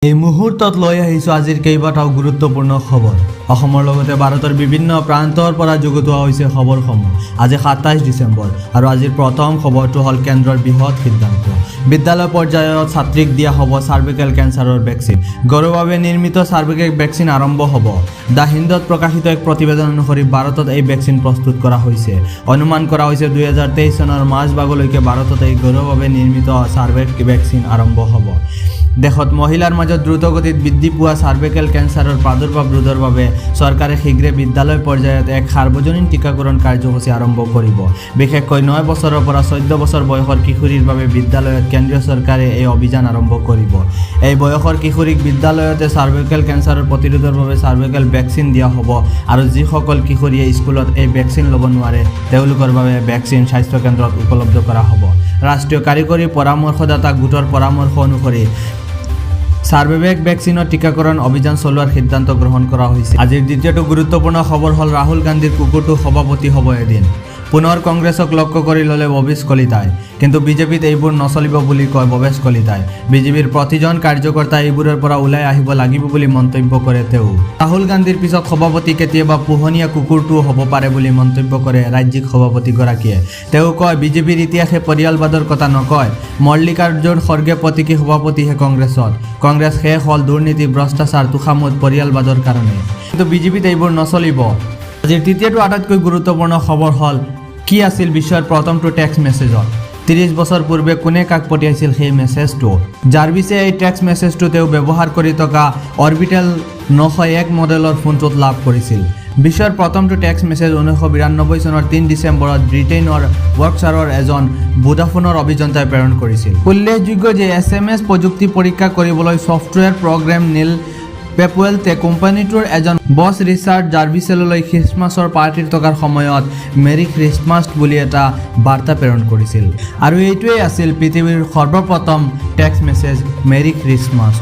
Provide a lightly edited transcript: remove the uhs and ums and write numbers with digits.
এই মুহূৰ্তত লৈ আহিছোঁ আজিৰ কেইবাটাও গুৰুত্বপূৰ্ণ খবৰ। অসমৰ লগতে ভাৰতৰ বিভিন্ন প্ৰান্তৰ পৰা যুগুতোৱা হৈছে খবৰসমূহ। আজি 27 ডিচেম্বৰ আৰু আজিৰ প্ৰথম খবৰটো হ'ল কেন্দ্ৰৰ বৃহৎ সিদ্ধান্ত। বিদ্যালয় পৰ্যায়ত ছাত্ৰীক দিয়া হ'ব চাৰ্ভিকেল কেঞ্চাৰৰ ভেকচিন। গৰুৰ বাবে নিৰ্মিত চাৰ্ভিকেল ভেকচিন আৰম্ভ হ'ব। দ্য হিন্দত প্ৰকাশিত এক প্ৰতিবেদন অনুসৰি ভাৰতত এই ভেকচিন প্ৰস্তুত কৰা হৈছে। অনুমান কৰা হৈছে 2023 চনৰ মাজভাগলৈকে ভাৰতত এই গৰুৰ বাবে নিৰ্মিত চাৰ্ভিকেল ভেকচিন আৰম্ভ হ'ব। দেশত মহিলাৰ মাজত দ্ৰুতগতিত বৃদ্ধি পোৱা চাৰ্ভিকেল কেঞ্চাৰৰ প্ৰাদুৰ্ভাৱ ৰোধৰ বাবে চৰকাৰে শীঘ্ৰে বিদ্যালয় পৰ্যায়ত এক সাৰ্বজনীন টীকাকৰণ কাৰ্যসূচী আৰম্ভ কৰিব। বিশেষকৈ 9 বছৰৰ পৰা 14 বছৰ বয়সৰ কিশোৰীৰ বাবে বিদ্যালয়ত কেন্দ্ৰীয় চৰকাৰে এই অভিযান আৰম্ভ কৰিব। এই বয়সৰ কিশোৰীক বিদ্যালয়তে চাৰ্ভিকেল কেঞ্চাৰৰ প্ৰতিৰোধৰ বাবে চাৰ্ভিকেল ভেকচিন দিয়া হ'ব আৰু যিসকল কিশোৰীয়ে স্কুলত এই ভেকচিন ল'ব নোৱাৰে তেওঁলোকৰ বাবে ভেকচিন স্বাস্থ্য কেন্দ্ৰত উপলব্ধ কৰা হ'ব। ৰাষ্ট্ৰীয় কাৰিকৰী পৰামৰ্শদাতা গোটৰ পৰামৰ্শ অনুসৰি চাৰ্ভিকেল ভেকচিনৰ টীকাকৰণ অভিযান চলোৱাৰ সিদ্ধান্ত গ্ৰহণ কৰা হৈছে। আজিৰ দ্বিতীয়টো গুৰুত্বপূৰ্ণ খবৰ হ'ল ৰাহুল গান্ধীৰ কুকুৰটো সভাপতি হ'ব এদিন। পুনৰ কংগ্ৰেছক লক্ষ্য কৰি ল'লে ভৱেশ কলিতাই, কিন্তু বিজেপিত এইবোৰ নচলিব বুলি কয় ভৱেশ কলিতাই। বিজেপিৰ প্ৰতিজন কাৰ্যকৰ্তাই এইবোৰৰ পৰা ওলাই আহিব লাগিব বুলি মন্তব্য কৰে তেওঁ। ৰাহুল গান্ধীৰ পিছত সভাপতি কেতিয়াবা পোহনীয়া কুকুৰটোও হ'ব পাৰে বুলি মন্তব্য কৰে ৰাজ্যিক সভাপতিগৰাকীয়ে। তেওঁ কয়, বিজেপিৰ ইতিহাসে পৰিয়ালবাদৰ কথা নকয়। মল্লিকাৰ্জুন খৰ্গে প্ৰতীকী সভাপতিহে কংগ্ৰেছত। কংগ্ৰেছ শেষ হ'ল দুৰ্নীতি, ভ্ৰষ্টাচাৰ, তোষামোদ, পৰিয়ালবাদৰ কাৰণে, কিন্তু বিজেপিত এইবোৰ নচলিব। আজিৰ তৃতীয়টো আটাইতকৈ গুৰুত্বপূৰ্ণ খবৰ হ'ল কি আছিল বিশ্বৰ প্ৰথমটো টেক্সট মেছেজত। 30 বছৰ পূৰ্বে কোনে কাক পঠিয়াইছিল সেই মেছেজটো। জাৰ্ভিছে এই টেক্সট মেছেজটো তেওঁ ব্যৱহাৰ কৰি থকা অৰ্বিটেল 901 মডেলৰ ফোনটোত লাভ কৰিছিল। বিশ্বৰ প্ৰথমটো টেক্সট মেছেজ 1992 চনৰ 3 ডিচেম্বৰত ব্ৰিটেইনৰ ৱৰ্কশ্বাৰৰ এজন ভোডাফোনৰ অভিযন্তাই প্ৰেৰণ কৰিছিল। উল্লেখযোগ্য যে SMS প্ৰযুক্তি পৰীক্ষা কৰিবলৈ ছফ্টৱেৰ প্ৰগ্ৰেম নীল পেপুৱেলতে কোম্পানীটোৰ এজন বছ ৰিচাৰ্ড জাৰ্ভিছেললৈ খ্ৰীষ্টমাছৰ পাৰ্টিৰ থকাৰ সময়ত মেৰী খ্ৰীষ্টমাছ বুলি এটা বাৰ্তা প্ৰেৰণ কৰিছিল। আৰু এইটোৱেই আছিল পৃথিৱীৰ সৰ্বপ্ৰথম টেক্সট মেছেজ মেৰী খ্ৰীষ্টমাছ।